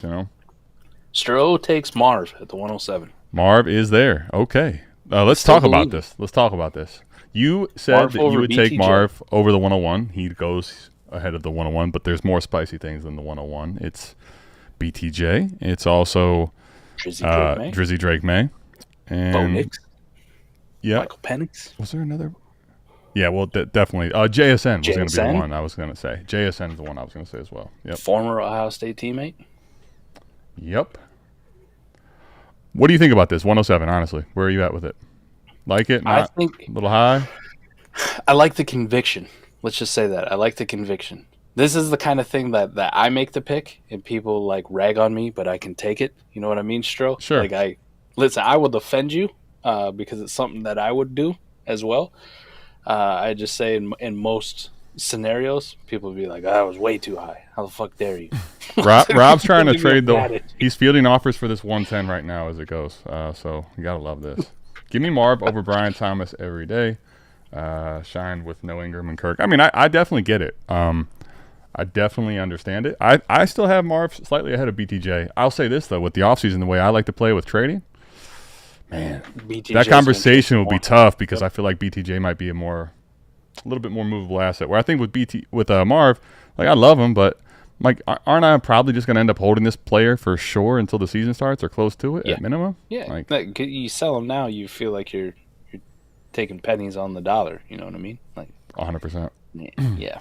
You know, Stro takes Marv at the 107. Marv is there. Okay, let's Still talk about believe it. this. Let's talk about this. You said Marv that you over would take BTJ. Marv over the 101. He goes ahead of the 101, but there's more spicy things than the 101. It's BTJ. It's also Drizzy Drake May. Drizzy Drake May. Bo And Nix. yeah, Michael Penix. was there another? Yeah, well, definitely. JSN was going to be the JSN. one I was going to say. JSN is the one I was going to say as well. Yep. Former Ohio State teammate. Yep. What do you think about this 107? Honestly, where are you at with it? Like it? I Not think a little high? I like the conviction. Let's just say that. I like the conviction. This is the kind of thing that I make the pick and people like rag on me, but I can take it. You know what I mean, Stro? Sure. Like listen, I will defend you because it's something that I would do as well. I just say in most scenarios, people would be like, "That was way too high. How the fuck dare you?" Rob's trying to Give me trade a though. advantage. He's fielding offers for this 110 right now as it goes. So you gotta love this. Give me Marv over Brian Thomas every day. Shine with no Ingram and Kirk. I mean, I definitely get it. I definitely understand it. I still have Marv slightly ahead of BTJ. I'll say this though, with the offseason, the way I like to play with trading, man, BTJ that 's gonna conversation take will be more. tough because I feel like BTJ might be a little bit more movable asset. Where I think with Marv, like I love him, but like aren't I probably just going to end up holding this player for sure until the season starts or close to it Yeah. at minimum? Yeah, Like you sell them now, you feel like you're taking pennies on the dollar. You know what I mean? Like, 100%. yeah,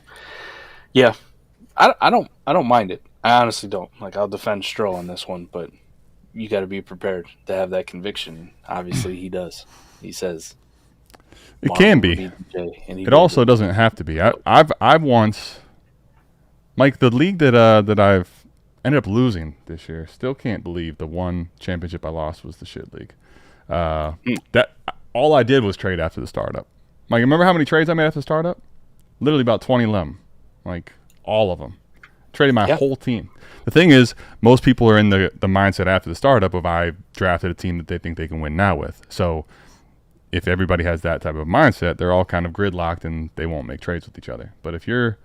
yeah. I don't mind it. I honestly don't. Like, I'll defend Stroh on this one, but you got to be prepared to have that conviction. Obviously, he does. He says It Marv can over be. BTJ, and he It will also do. doesn't have to be. I've once, Mike, the league that I've ended up losing this year. Still can't believe the one championship I lost was the shit league. That all I did was trade after the startup. Mike, remember how many trades I made after the startup? Literally about 20 of them. Like all of them. Traded my Yeah. whole team. The thing is, most people are in the mindset after the startup of I drafted a team that they think they can win now with. So if everybody has that type of mindset, they're all kind of gridlocked and they won't make trades with each other. But if you're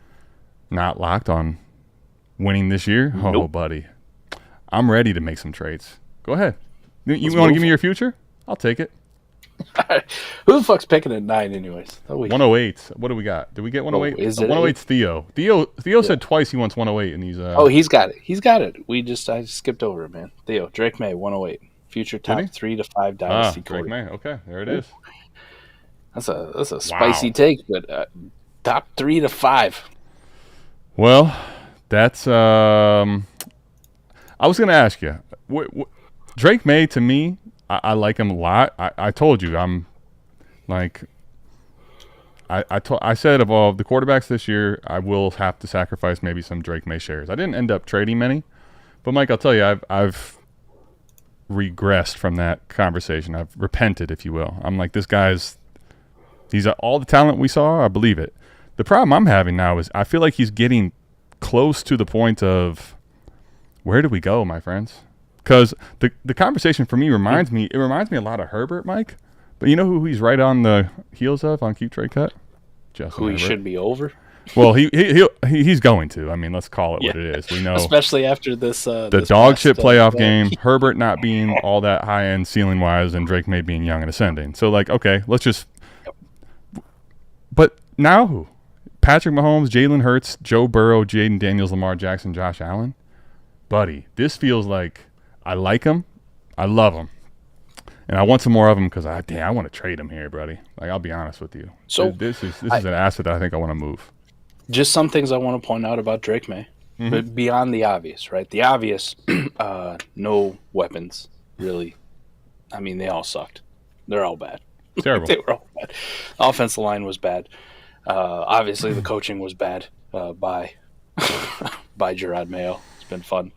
not locked on winning this year, oh, Nope. buddy, I'm ready to make some trades. Go ahead. You Let's want to move give me on. your future? I'll take it. Who the fuck's picking at 9, anyways? Oh, 108. What do we got? Did we get 108? is it 108's Theo. Theo said twice he wants 108, and he's Oh, he's got it. He's got it. I skipped over it, man. Theo Drake May 108, future top he? 3 to 5 dynasty Drake quarterback. May. Okay, there it is. That's a spicy Wow. take, but top 3 to 5. Well, that's I was going to ask you. Drake May, to me, I like him a lot. I told you I'm like I said of all the quarterbacks this year, I will have to sacrifice maybe some Drake May shares. I didn't end up trading many, but Mike, I'll tell you, I've regressed from that conversation. I've repented, if you will. I'm like, he's all the talent we saw. I believe it. The problem I'm having now is I feel like he's getting close to the point of where do we go, my friends? Because the conversation for me reminds me a lot of Herbert, Mike. But you know who he's right on the heels of on Keep Trade Cut? Justin Who he Herbert. should be over, Well, he's going to. I mean, let's call it what it is. We know especially after this. the This dog past, shit playoff game, Herbert not being all that high end ceiling wise, and Drake May being young and ascending. So like, okay, let's just. But now who? Patrick Mahomes, Jalen Hurts, Joe Burrow, Jaden Daniels, Lamar Jackson, Josh Allen. Buddy, this feels like I like him, I love him, and I want some more of him because I want to trade him here, buddy. Like I'll be honest with you. So, this is an asset that I think I want to move. Just some things I want to point out about Drake May, but beyond the obvious, right? The obvious, no weapons, really. I mean, they all sucked. They're all bad. Terrible. They were all bad. The offensive line was bad. Obviously, the coaching was bad by Gerard Mayo. It's been fun.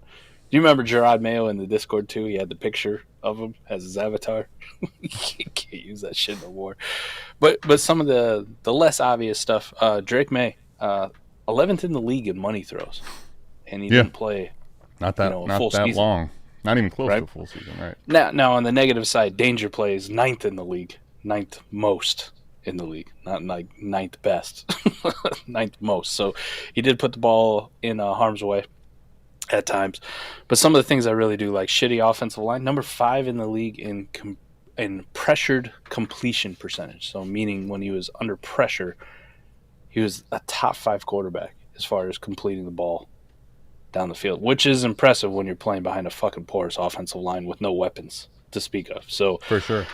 Do you remember Gerard Mayo in the Discord too? He had the picture of him as his avatar. You can't use that shit no more. But some of the less obvious stuff. Drake May, 11th in the league in money throws, and he didn't play. Not that full season. long. Not even close Right? to a full season, right? Now on the negative side, danger plays 9th in the league, 9th most in the league, not like 9th best, 9th most. So he did put the ball in harm's way. at times. But some of the things I really do like, shitty offensive line, number 5 in the league in pressured completion percentage. So meaning when he was under pressure, he was a top 5 quarterback as far as completing the ball down the field, which is impressive when you're playing behind a fucking porous offensive line with no weapons to speak of. So For sure.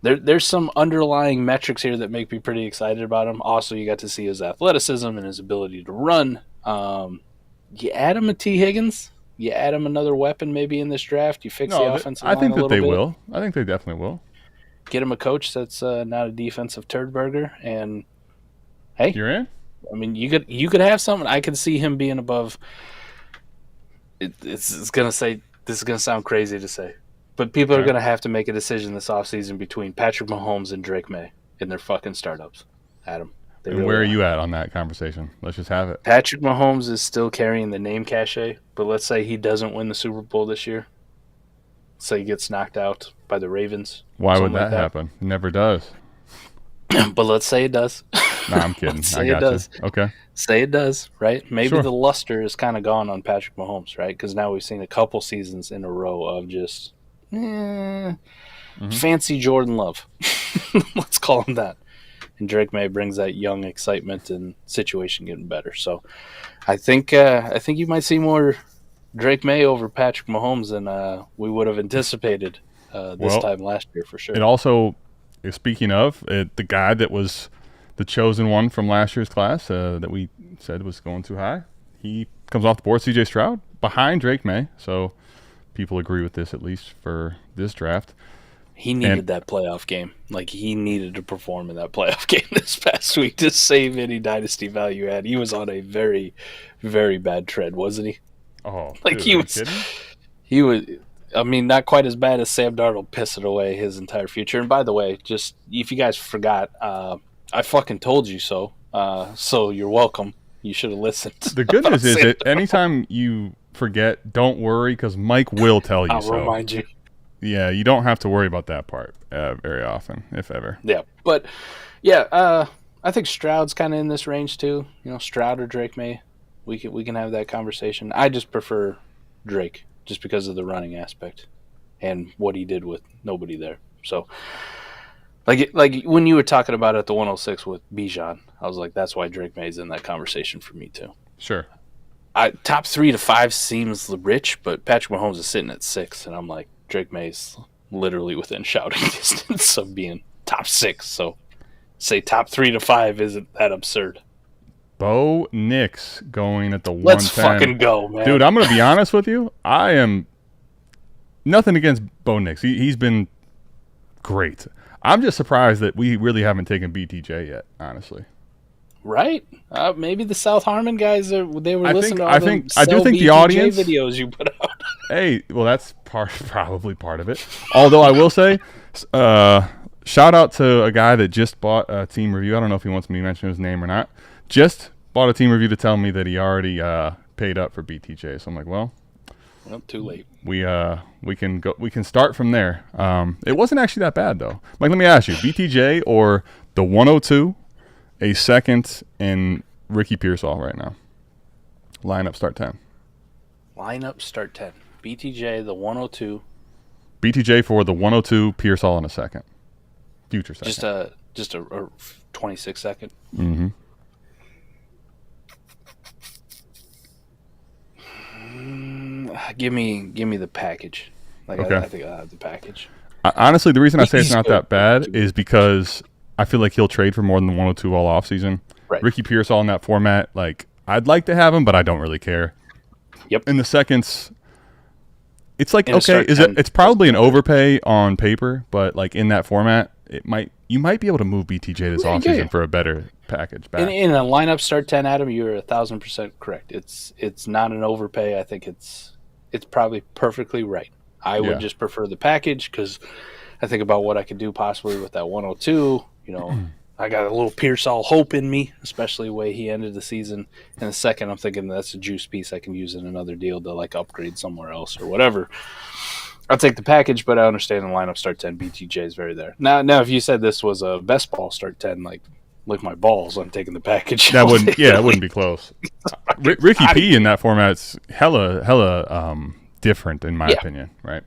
there's some underlying metrics here that make me pretty excited about him. Also, you got to see his athleticism and his ability to run. You add him a T. Higgins, you add him another weapon maybe in this draft. You fix the offensive line I think a that little they bit. will. I think they definitely will. Get him a coach that's not a defensive turd burger, and hey, You're in? I mean, you could have something. I could see him being above. It's gonna say this is gonna sound crazy to say, but people are gonna have to make a decision this offseason between Patrick Mahomes and Drake Maye in their fucking startups. Adam, And where are you at on that conversation? Let's just have it. Patrick Mahomes is still carrying the name cachet, but let's say he doesn't win the Super Bowl this year. Say he gets knocked out by the Ravens. Why would that happen? It never does. But let's say it does. No, I'm kidding. Let's I say got it does. you. Okay. Say it does, right? Maybe Sure. the luster is kind of gone on Patrick Mahomes, right? Because now we've seen a couple seasons in a row of just fancy Jordan Love. Let's call him that. And Drake Maye brings that young excitement and situation getting better. So I think you might see more Drake Maye over Patrick Mahomes than we would have anticipated this time last year for sure. It also, speaking of, the guy that was the chosen one from last year's class that we said was going too high, he comes off the board, C.J. Stroud, behind Drake Maye. So people agree with this, at least for this draft. He needed that playoff game. Like, he needed to perform in that playoff game this past week to save any dynasty value add. He was on a very, very bad tread, wasn't he? Oh, like dude, he was. I mean, not quite as bad as Sam Darnold pissing away his entire future. And by the way, just if you guys forgot, I fucking told you so. So you're welcome. You should have listened. The good news is that anytime you forget, don't worry, because Mike will tell you. I'll remind you. Yeah, you don't have to worry about that part very often, if ever. Yeah, but yeah, I think Stroud's kind of in this range too. You know, Stroud or Drake Maye. We can have that conversation. I just prefer Drake just because of the running aspect and what he did with nobody there. So, like when you were talking about it at the 106 with Bijan, I was like, that's why Drake Maye's in that conversation for me too. Sure. Top 3 to 5 seems rich, but Patrick Mahomes is sitting at 6, and I'm like, Drake Maye's literally within shouting distance of being top 6. So, say top 3 to 5 isn't that absurd. Bo Nix going at the 110. Let's fucking go, man. Dude, I'm going to be honest with you. I am nothing against Bo Nix. He's been great. I'm just surprised that we really haven't taken BTJ yet, honestly. Right? Maybe the South Harmon guys, they were listening to all I the do think BTJ the audience videos you put out. Hey, well, that's probably part of it. Although I will say, shout out to a guy that just bought a team review. I don't know if he wants me to mention his name or not. Just bought a team review to tell me that he already paid up for BTJ. So I'm like, well, too late. We can go. We can start from there. It wasn't actually that bad though. Like, let me ask you, BTJ or the 102, a second, and Ricky Pearsall right now. Lineup start 10. Lineup start 10. BTJ, the 102. BTJ for the 102, Pearsall in a second. Future second. Just a 26 second. Mm-hmm. Give me the package. Okay. I think I have the package. Honestly, the reason I say it's not that bad is because I feel like he'll trade for more than the 102 all offseason. Right. Ricky Pearsall in that format, like, I'd like to have him, but I don't really care. Yep. In the seconds, it's like, okay, it's probably an overpay on paper, but like in that format, you might be able to move BTJ this offseason for a better package back. In a lineup start 10, Adam, you're 1,000% correct. It's not an overpay. I think it's probably perfectly right. I would just prefer the package because I think about what I could do possibly with that 102. You know, I got a little Pearsall hope in me, especially the way he ended the season. In the second, I'm thinking that's a juice piece I can use in another deal to like upgrade somewhere else or whatever. I'll take the package, but I understand the lineup start 10. BTJ is very there. Now, if you said this was a best ball start 10, like lick my balls, I'm taking the package. That wouldn't. Yeah, it wouldn't be close. Ricky P in that format's hella different in my opinion. Right.